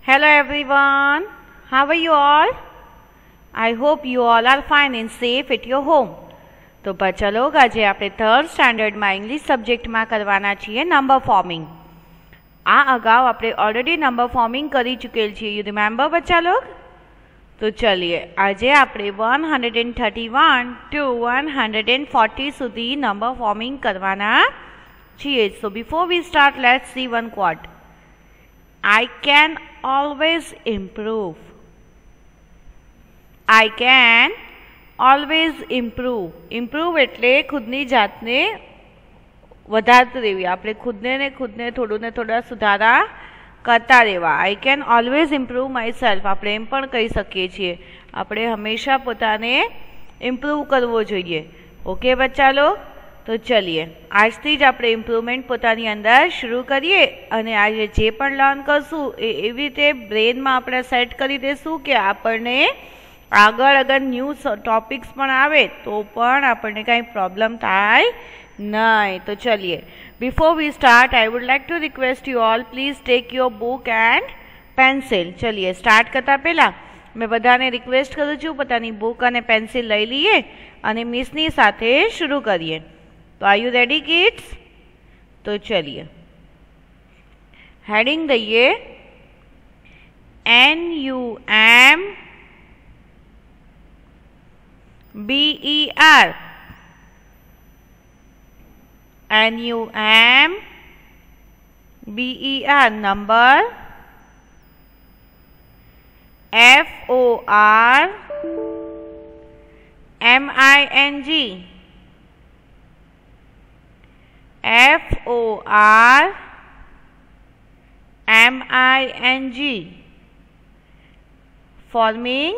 Hello everyone, how are you all? I hope you all are fine and safe at your home. તો બચ્ચા log આજે આપણે third સ્ટાન્ડર્ડમાં English સબ્જેક્ટમાં કરવાના છીએ number forming. આ અગાઉ આપણે ઓલરેડી નંબર ફોર્મિંગ કરી ચૂકેલ છીએ. યુ રિમેમ્બર બચ્ચા લોગ? તો ચલીએ આજે આપણે 131 to 140 સુધી નંબર ફોર્મિંગ કરવાના છીએ. So before we start let's see one quote. I can always improve. I can always improve. Improve એટલે ખુદની જાતને વધારતી રહેવી. આપણે ખુદને થોડું થોડા સુધારા કરતા રહેવા. I can always improve myself. આપણે એમ પણ કહી શકીએ છીએ આપણે હંમેશા પોતાને ઇમ્પ્રૂવ કરવો જોઈએ. ઓકે બચ્ચા લોગ? તો ચલીએ આજથી જ આપણે ઇમ્પ્રુવમેન્ટ પોતાની અંદર શરૂ કરીએ અને આજે જે પણ લર્ન કરશું એ એવી રીતે બ્રેનમાં આપણે સેટ કરી દઈશું કે આપણને આગળ અગર ન્યૂ ટોપિક્સ પણ આવે તો પણ આપણને કાંઈ પ્રોબ્લેમ થાય નહીં. તો ચલીએ before we start I would like to request you all please take your book and pencil. ચલીએ સ્ટાર્ટ કરતાં પહેલાં મેં બધાને રિક્વેસ્ટ કરું છું પોતાની બુક અને પેન્સિલ લઈ લઈએ અને મિસની સાથે શરૂ કરીએ. तो आर यू रेडी किड्स? तो चलिए हेडिंग दइए NUMBER. NUMBER number. FORMING. FORMING forming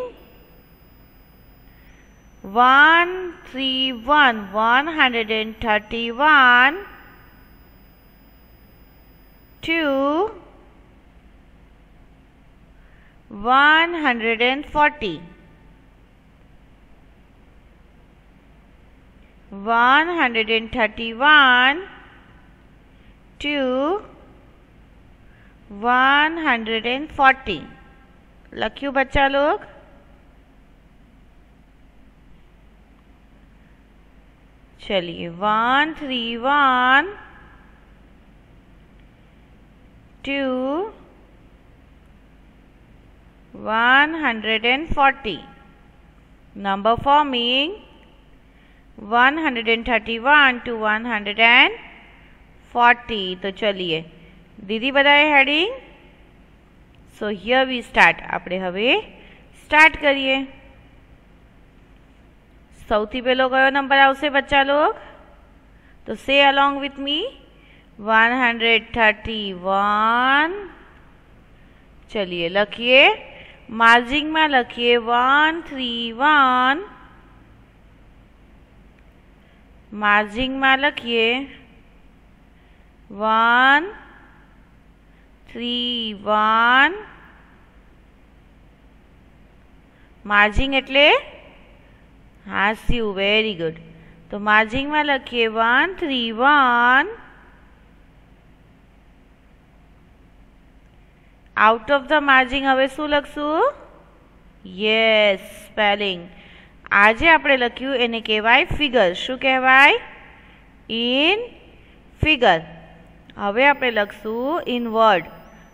131 to 140. 131 to 140 લખ્યું બચ્ચા log? ચલિए 131 to 140 number forming 131 to 140. तो चलिए दीदी बताए heading. So here we start. આપણે હવે સ્ટાર્ટ કરીએ. સૌથી પહેલો કયો નંબર આવશે બચ્ચા લોગ? તો સે અલોંગ વિથ મી 131. ચલિए લખીએ માર્જિંગમાં લખીએ 131. માર્જિંગમાં લખીએ 131. માર્જિંગ એટલે હાસ્યું. Very good. તો માર્જિંગમાં લખીએ 131. આઉટ ઓફ ધ માર્જિંગ હવે શું લખશું? Yes spelling. આજે આપણે લખ્યું એને કહેવાય ફિગર. શું કહેવાય? In figure. હવે આપણે લખશું ઇનવર્ડ.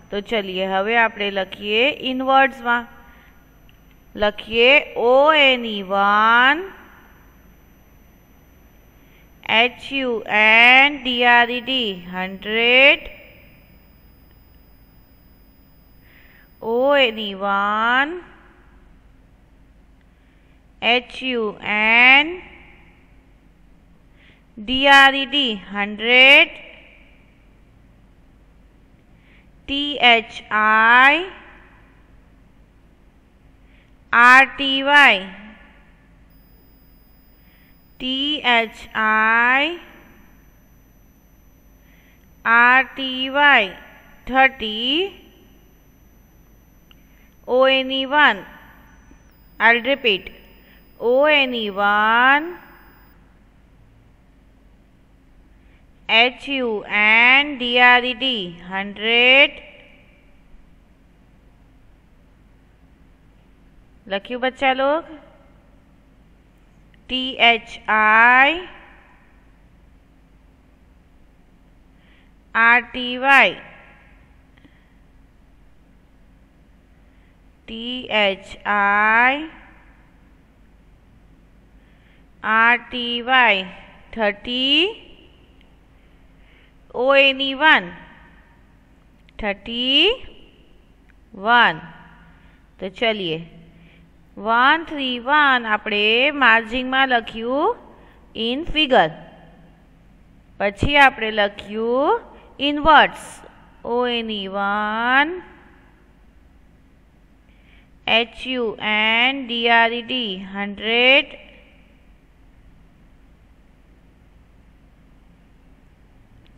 તો ચલીએ હવે આપણે લખીએ ઇનવર્ડ્સમાં. લખીએ ONE1 HUNDRED 100. ONE1 HUNDRED 100. THIRTY 30. ONE1 I'll repeat ONE1 HUNDRED 100 लख्यू बच्चा लोग? THIRTY THIRTY 30 ONE 31। तो चलिए 131 આપણે માર્જિંગમાં લખ્યું ઇન ફિગર, પછી આપણે લખ્યું in words ONE1 HUNDRED 100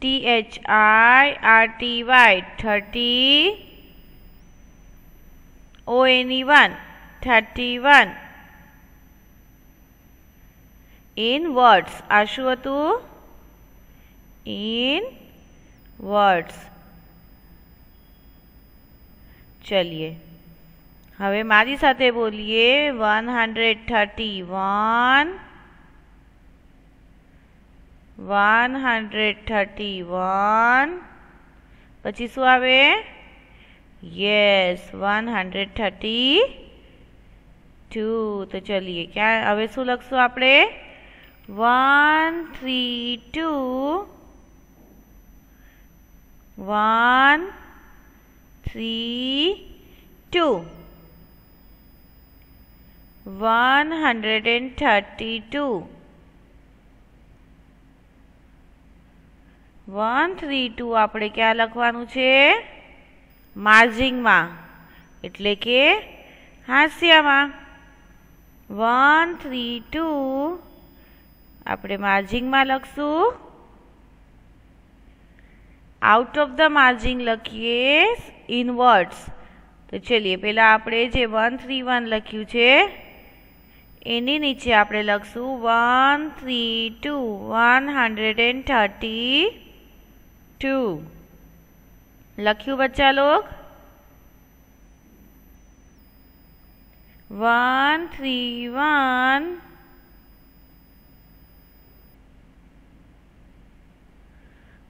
THIRTY 30 ONE1 31 in words। આ શું હતું? in words। ચલિए હવે મારી સાથે બોલીએ 131 131 પછી શું આવે? યસ 132। તો ચલીએ ક્યાં હવે શું લખશું આપણે? 132 132 132 આપણે ક્યાં લખવાનું છે? માર્જિંગમાં, એટલે કે હાસ્યમાં। 132 આપણે માર્જિંગમાં લખશું। આઉટ ઓફ ધ માર્જિંગ લખીએ ઇન વર્ડ્સ। તો ચલીએ પહેલા આપણે જે 131 લખ્યું છે એની નીચે આપણે લખશું 132 132। લખ્યું बच्चा लोग? 131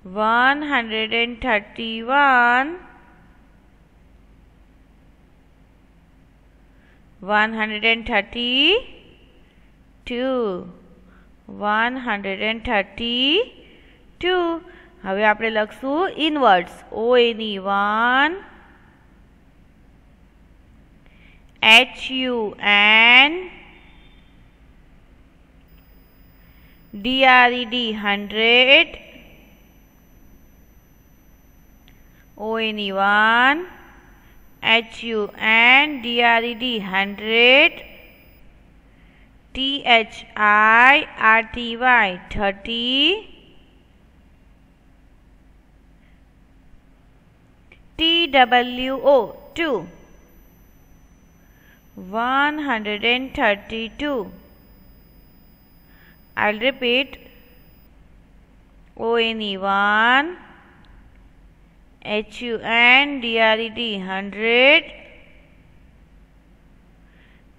131 132 132। હવે આપણે લખશું ઇનવર્ડ્સ ONE1 HUNDRED 100 ONE1 HUNDRED 100 THIRTY 30 TWO 2 132। I'll repeat ONE1 HUNDRED 100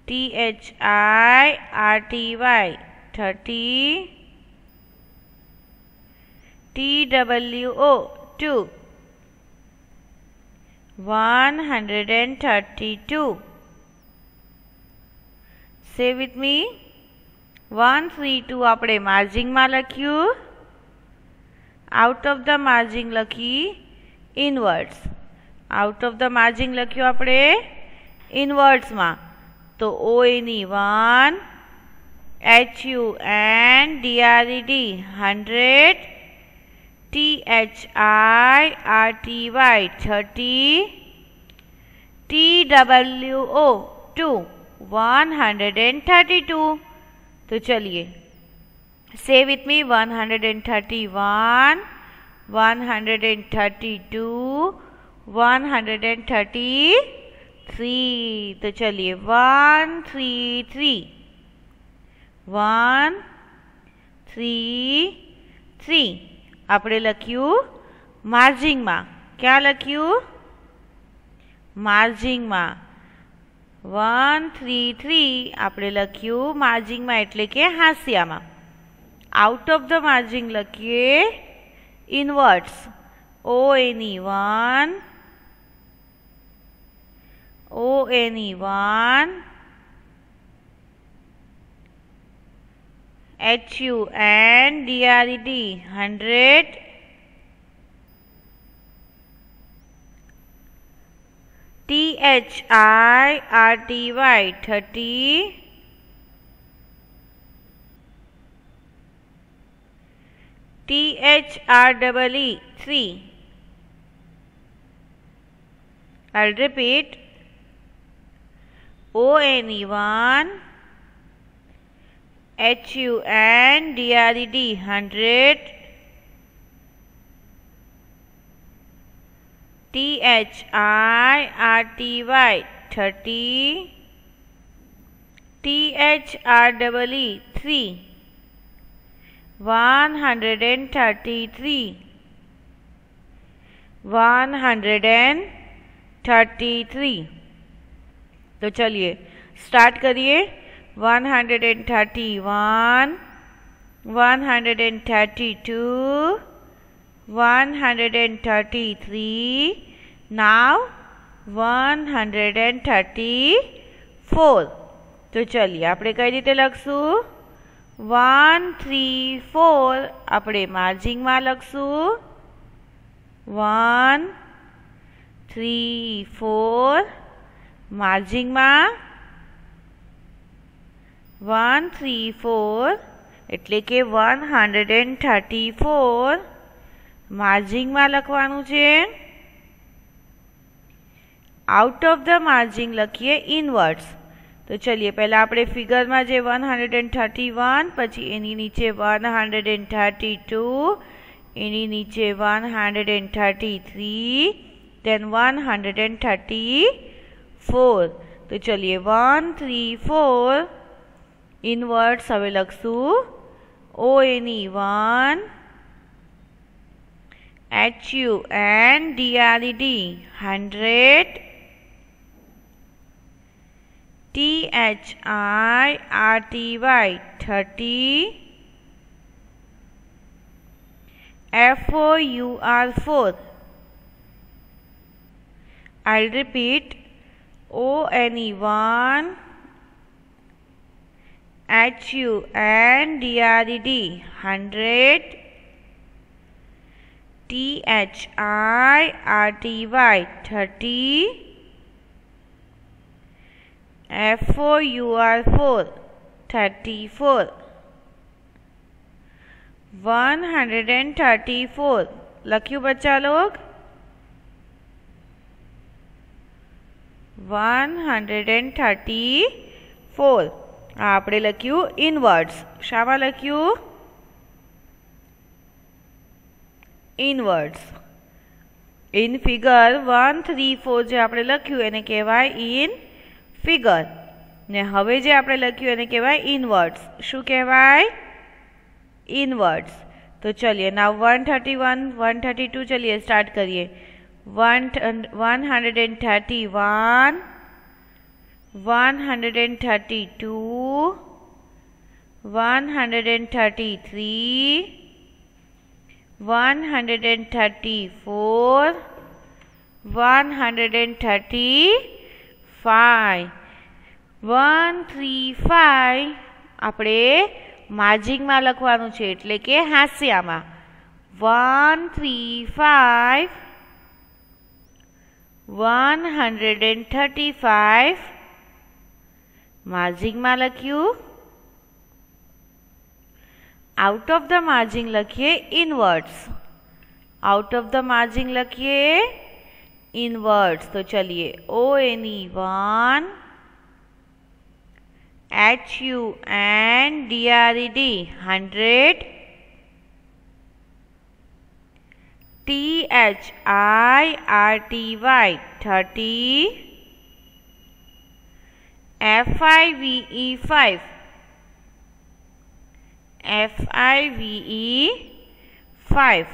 THIRTY 30 TWO 2 132। Say with me 132 આપણે માર્જિંગમાં લખ્યું, આઉટ ઓફ ધ માર્જિંગ લખી ઇનવર્ડ્સ। આઉટ ઓફ ધ માર્જિંગ લખ્યું આપણે ઇનવર્ડ્સમાં, તો ONE1 HUNDRED 100 THIRTY 30 TWO 2 132। तो चलिए से विथ मी 131 132 133। तो चलिए 133 133 આપણે લખ્યું માર્જિંગમાં। ક્યાં લખ્યું? માર્જિંગમાં। 133 આપણે લખ્યું માર્જિંગમાં એટલે કે હાંસિયામાં. આઉટ ઓફ ધ માર્જિંગ લખીએ ઇનવર્ટ્સ. ONE1 ONE1 HUNDRED 100 THIRTY 30 THREE 3. I'll repeat. ONE1 HUNDRED 100 THIRTY 30 THREE 3. 133 133. तो चलिए स्टार्ट करिए. 131 132 133. नाउ 134. तो चलिए આપણે કઈ રીતે લખશું? 134 આપણે માર્જિંગમાં લખશું. 134 માર્જિંગમાં 134 એટલે કે 134 માર્જિંગમાં લખવાનું છે. આઉટ ઓફ ધ માર્જિંગ લખીએ ઇનવર્ટ્સ. તો ચલીએ પહેલાં આપણે ફિગરમાં જે 131 પછી એની નીચે 132 એની નીચે 133 then 134. તો ચલીએ 134 ઇનવર્ટ્સ હવે લખશું. ONE1 HUNDRED 100 THIRTY 30 FOUR 4. I'll repeat. ONE1 HUNDRED 100 THIRTY 30 FOUR 34. 134 લખ્યું બચ્ચા લોગ? 134 આપણે લખ્યું ઇનવર્ટ્સ. શામાં લખ્યું? ઇનવર્ટ્સ. ઇન ફિગર 134 જે આપણે લખ્યું એને કહેવાય ઇન ફિગર. ને હવે જે આપણે લખ્યું એને કહેવાય ઇનવર્ટ્સ. શું કહેવાય? ઇનવર્ટ્સ. તો ચલીએ નાવ 131 132 ચલીએ સ્ટાર્ટ કરીએ. 131 132 133 134 135 135 આપણે માર્જિંગમાં લખવાનું છે એટલે કે હાંસિયામાં. 135 135 માર્જિંગમાં લખ્યું. આઉટ ઓફ ધ માર્જિંગ લખીએ ઇનવર્ટ્સ. આઉટ ઓફ ધ માર્જિંગ લખીએ ઇનવર્ટ્સ. તો ચલીએ ONE1 HUNDRED 100 THIRTY 30 FIVE 5 FIVE 5.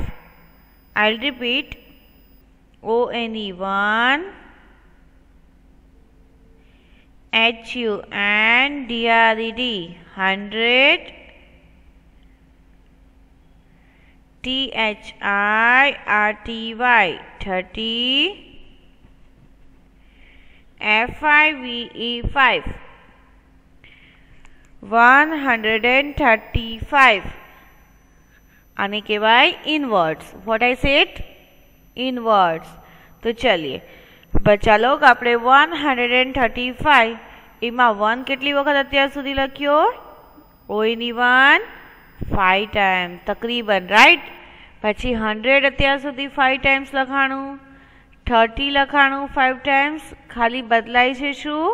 I'll repeat. ONE1 HUNDRED 100, THIRTY 30, FIVE 5 135 आने के बाद inwards what I said inwards. तो चलिए बच्चा लोग આપણે 135 એમાં 1 કેટલી વખત અત્યાર સુધી લખ્યો ઓની 1 5 ટાઈમ તકરીબન રાઈટ। પછી 100 અત્યાર સુધી 5 ટાઈમ્સ લખાણું 30 લખાણું 5 ટાઈમ્સ ખાલી બદલાય છે શું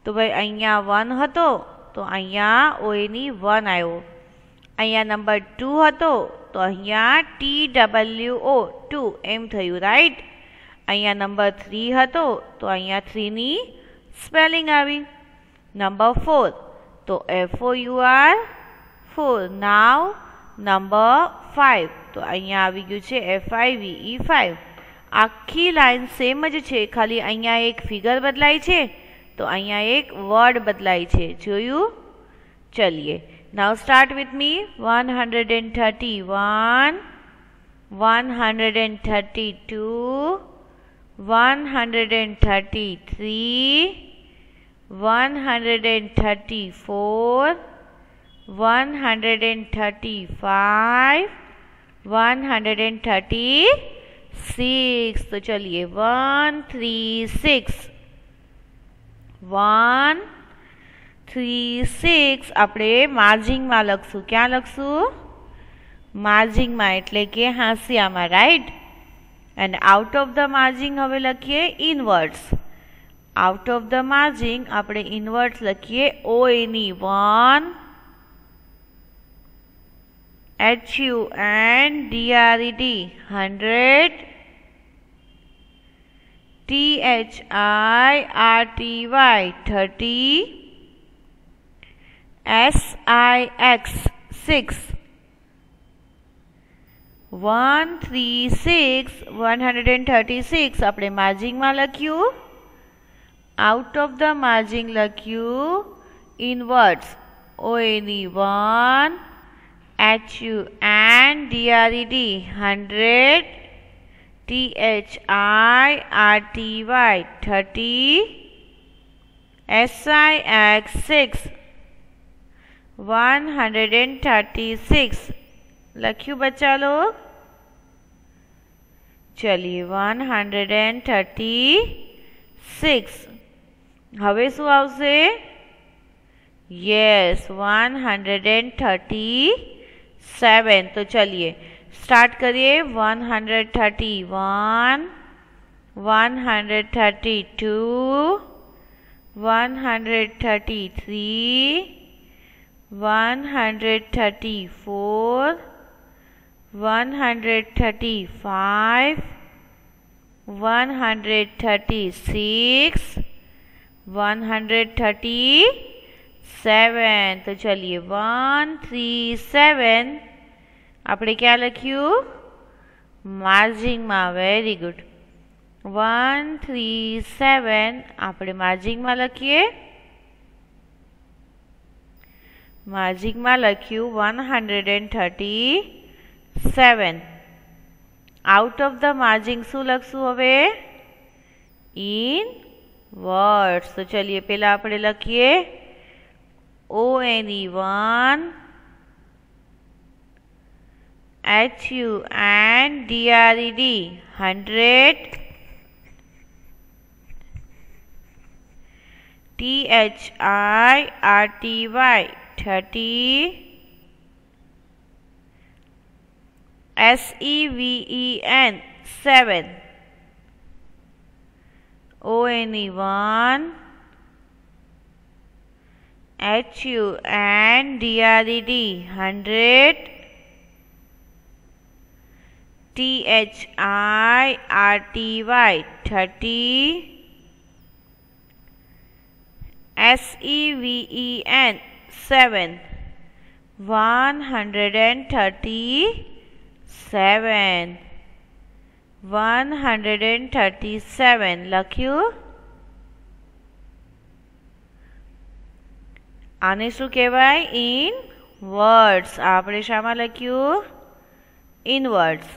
તો ભાઈ અહીંયા 1 હતો તો અહીંયા ઓની 1 આવ્યો। અહીંયા નંબર 2 હતો તો અહીંયા TWO 2 એમ થયું રાઈટ। અહીંયા નંબર 3 હતો તો અહીંયા 3 ની સ્પેલિંગ આવી। નંબર 4 તો FOUR 4। નાવ નંબર 5 તો અહીંયા આવી ગયું છે FIVE 5। આખી લાઈન સેમ જ છે ખાલી અહીંયા એક ફિગર બદલાય છે તો અહીંયા એક વર્ડ બદલાય છે જોયું। ચલિए now start with me 131 132 133 134 135 136 तो चलिए 136 136 આપણે માર્જિંગ માં લખશું ક્યાં લખશું માર્જિંગ માં એટલે કે હાંસિયામાં right. and out of the margin હવે લખીએ inwards out of the margin આપણે inwards લખીએ ONE 1 HUNDRED 100 THIRTY 30 SIX 6 136 136 આપણે માર્જિંગ માં લખ્યું out of the margin લખ્યું inwards ONE 1 HUNDRED 100 THIRTY 30 SIX 6 136 લખ્યું બચ્ચા લોગ। ચલિए 136 હવે શું આવશે यस 137 तो चलिए स्टार्ट करिए 131 132 133 134 135 136 137 तो चलिए 137 આપણે ક્યાં લખ્યું માર્જિંગ માં વેરી ગુડ 137 આપણે માર્જિંગ માં લખીએ માર્જિંગ માં લખ્યું 137 આઉટ ઓફ ધ માર્જિંગ શું લખશું હવે ઇન વર્ડ્સ તો ચલિए પહેલા આપણે લખીએ ONE 1 HUNDRED 100 THIRTY 30 SEVEN 7 ONE 1 HUNDRED 100 THIRTY 30 SEVEN 7 137 137 લખ્યું આને શું કહેવાય? In words. આપણે શામાં લખ્યું? In words.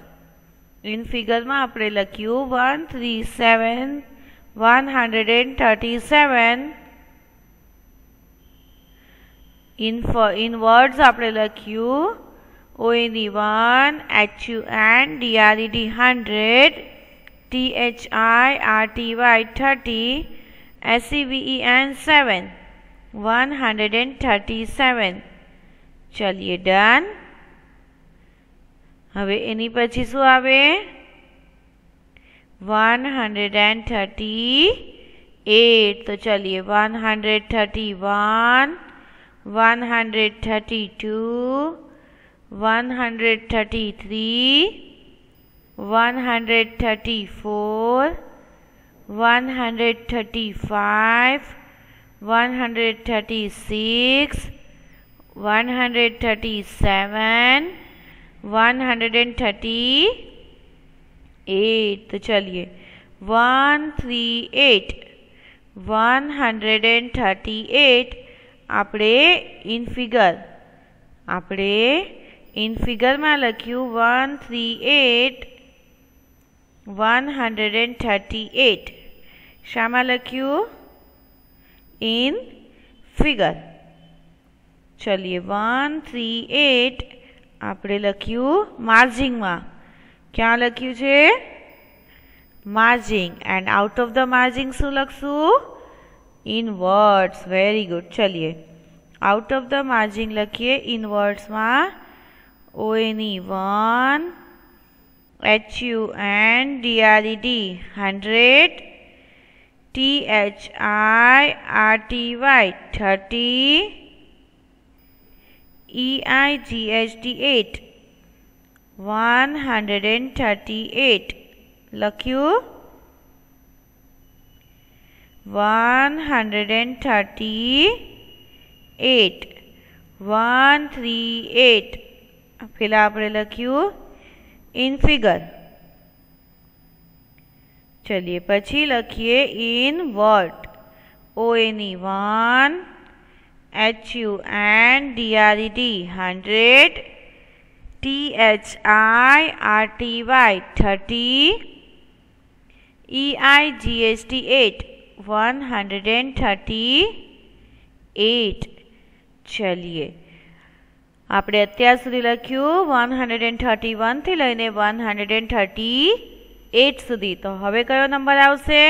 ઇન ફિગરમાં આપણે લખ્યું 137 ઇન વર્ડ્સ આપણે લખ્યું ONE 1, HUN DRED 100, THIRTY 30, SEVEN 7, 137. ચલિए done. હવે એની પછી શું આવે? 138. તો ચલિए 131, 132, 133, 134, 135, 136, 137, 138. तो चलिए 138, 138 આપણે ઇન ફિગરમાં લખ્યું 138, 138. શામાં લખ્યું? In figure. ચલિए 138 આપણે લખ્યું માર્જિંગમાં. ક્યાં લખ્યું છે? Margin. And out of the margin શું લખશું? In words. Very good. ચલિए આઉટ ઓફ ધ માર્જિંગ લખીએ ઇન વર્ડ્સમાં ONE 1, HUN DRED 100, THIRTY 30, EIGHT 8, 138. લખ્યું? 138, 138. પેલા આપણે લખ્યું ઇન ફિગર. ચલિए પછી લખીએ in word ONE 1, HUN DRED 100, THIRTY 30, EIGHT 8, 138. ચલિए આપણે અત્યાર સુધી લખ્યું 131 થી લઈને 138 સુધી. તો હવે કયો નંબર આવશે?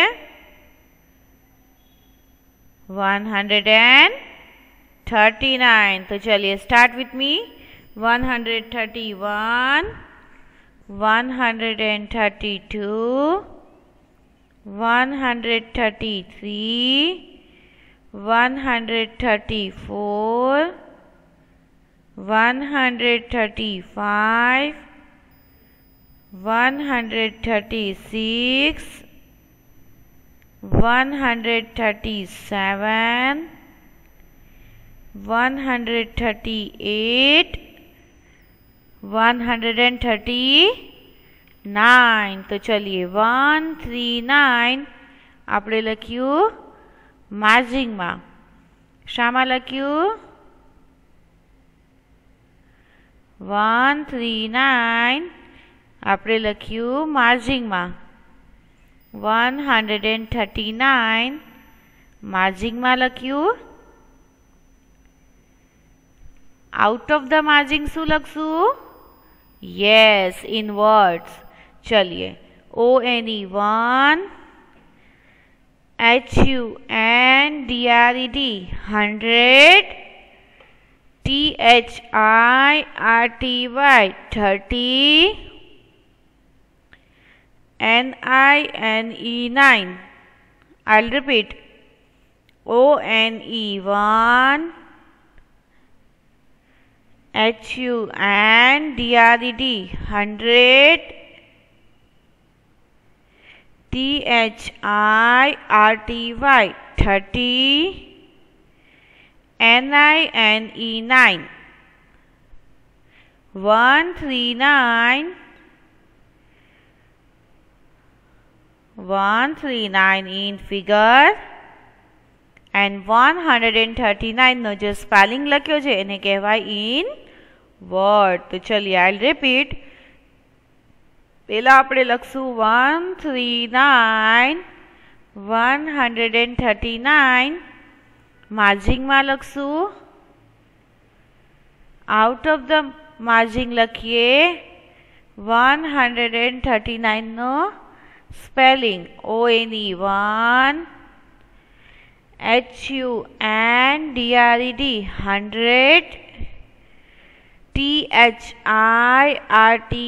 139. તો ચલિए સ્ટાર્ટ વિથ મી. 131, 132, 133, 134, 135, 136, 137, 138, 139. તો ચલિए 139 આપણે લખ્યું માર્જિંગમાં. શામાં લખ્યું? 139 આપણે લખ્યું માર્જિંગમાં. 139 માર્જિંગમાં લખ્યું. આઉટ ઓફ ધ માર્જિંગ શું લખશું? Yes, in words. ચલિए ONE 1, HUN DRED 100, THIRTY 30, NINE 9. I'll repeat. ONE 1, HUN DRED 100, THIRTY 30, NINE 9. 139, 139 in figure and 139 નો જે સ્પેલિંગ લખ્યો છે એને કહેવાય ઇન વર્ડ. તો ચલિए આઈ રિપીટ. પહેલા આપણે લખશું 139 139 માર્જિંગમાં લખશું. આઉટ ઓફ ધ માર્જિંગ લખીએ 139 નો spelling ONE 1 HUNDRED 100 THIRTY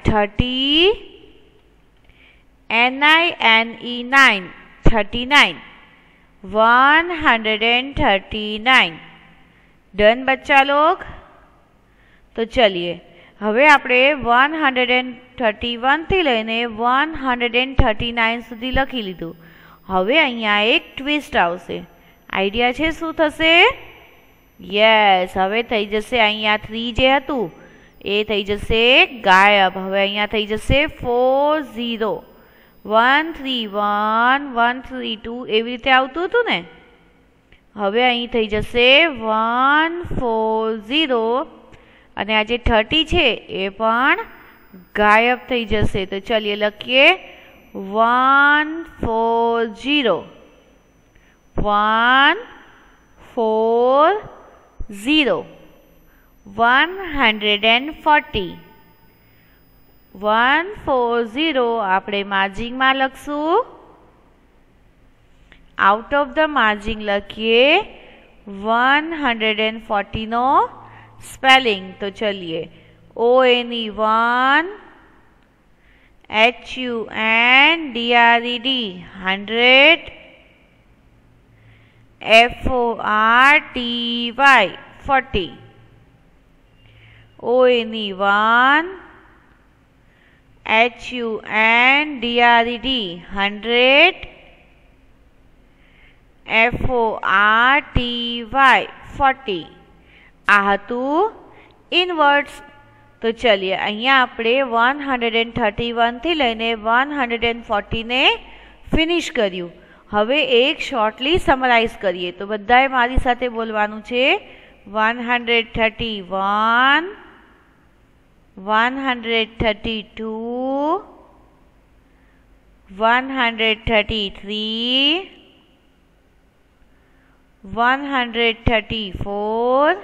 30 NINE 39 139. Done बच्चा लोग. तो चलिए હવે આપણે 131 થી લઈને 139 સુધી લખી લીધું. હવે અહીંયા એક ટ્વિસ્ટ આવશે. આઈડિયા છે શું થશે? યસ, હવે થઈ જશે અહીંયા 3 જે હતું એ થઈ જશે ગાયબ. હવે અહીંયા થઈ જશે 40 131 132 એવી રીતે આવતું હતું ને. હવે અહીં થઈ જશે 140 અને આ જે 30 છે એ પણ ગાયબ થઈ જશે. તો ચલિए લખીએ 140 140 140 140 આપણે માર્જિંગમાં લખશું. આઉટ ઓફ ધ માર્જિંગ લખીએ 140 નો स्पेलिंग. तो चलिए ONE 1 HUNDRED 100 FORTY 40 ONE 1 HUNDRED 100 FORTY 40 આ હતું ઇનવર્ડ્સ. તો ચલિए અહીંયા આપણે 131 થી લઈને 140 ને ફિનિશ કર્યું. હવે એક શોર્ટલી સમરાઇઝ કરીએ. તો બધાએ મારી સાથે બોલવાનું છે 131 132 133 134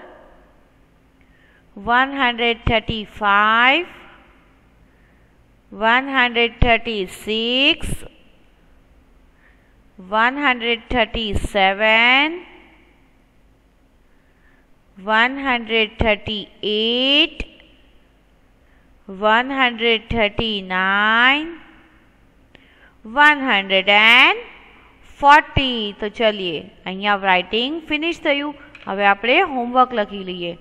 135 136 137 138 139 140. તો ચલિए અહીંયા રાઇટિંગ ફિનિશ થયું. હવે આપણે હોમવર્ક લખી લઈએ.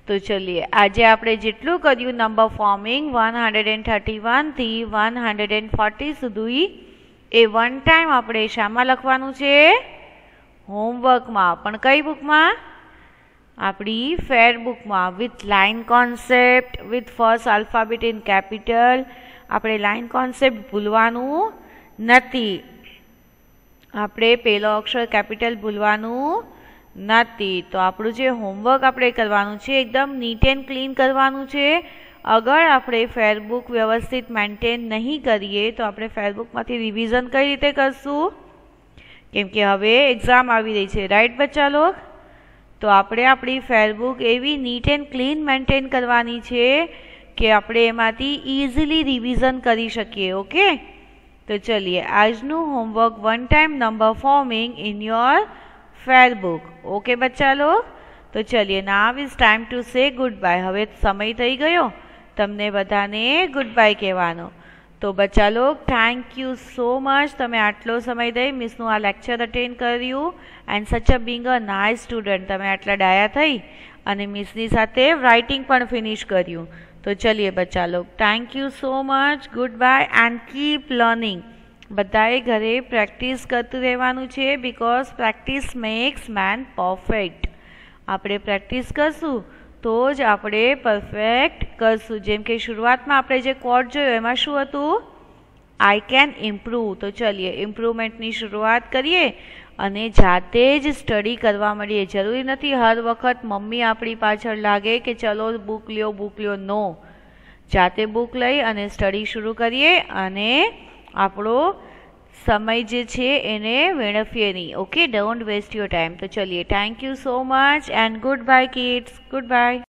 તો ચલિए આજે આપણે જેટલું કર્યું નંબર ફોર્મિંગ 131 થી 140 સુધી એ વન ટાઈમ આપણે શામાં લખવાનું છે? હોમવર્કમાં. પણ કઈ બુકમાં? આપણી ફેર બુકમાં. With line concept, with first alphabet in capital. આપણે લાઇન કોન્સેપ્ટ ભૂલવાનું નથી. આપણે પહેલો અક્ષર કેપિટલ ભૂલવાનું નથી. તો આપણું જે હોમવર્ક આપણે કરવાનું છે એકદમ નીટ એન્ડ ક્લીન કરવાનું છે. અગર આપણે ફેરબુક વ્યવસ્થિત મેન્ટેન નહીં કરીએ તો આપણે ફેરબુકમાંથી રિવિઝન કઈ રીતે કરશું? કેમ કે હવે એક્ઝામ આવી રહી છે, રાઈટ બચ્ચા લોગ? તો આપણે આપણી ફેરબુક એવી નીટ એન્ડ ક્લીન મેન્ટેન કરવાની છે કે આપણે એમાંથી ઇઝીલી રિવિઝન કરી શકીએ. ઓકે, તો ચલિए આજનું homework one time number forming in your fair book. Okay बच्चा लोग. तो चलिए नाउ इज टाइम टू से गुड बाय. हवे समय थई गयो तमने बधाने गुड बाय कहेवानो. तो बच्चा लोग थैंक यू सो मच. तमे आटलो समय दई मिसनु आ लेक्चर अटेन्ड कर्यु and such a being a nice student. तमे आटला डाया थई अने मिसनी साथे राइटिंग पण फिनिश कर्यु. तो चलिए बच्चा लोग thank you so much. Good bye and keep learning. બધાએ ઘરે પ્રેક્ટિસ કરતું રહેવાનું છે because practice makes man perfect. આપણે પ્રેક્ટિસ કરશું તો જ આપણે પરફેક્ટ કરશું. જેમ કે શરૂઆતમાં આપણે જે કોડ જોયો એમાં શું હતું? I can improve. तो चलिए इम्प्रूवमेंटनी शुरुआत करिए અને જાતે જ સ્ટડી કરવા મળીએ। જરૂરી નથી હર વખત મમ્મી આપણી પાછળ લાગે કે ચલો બુક લ્યો। નો, જાતે બુક લઈ અને સ્ટડી શરૂ કરીએ અને આપણો સમય જે છે એને વેડફીએ નહીં। Okay, don't waste your time. તો ચલિए, thank you so much and good bye kids, good by.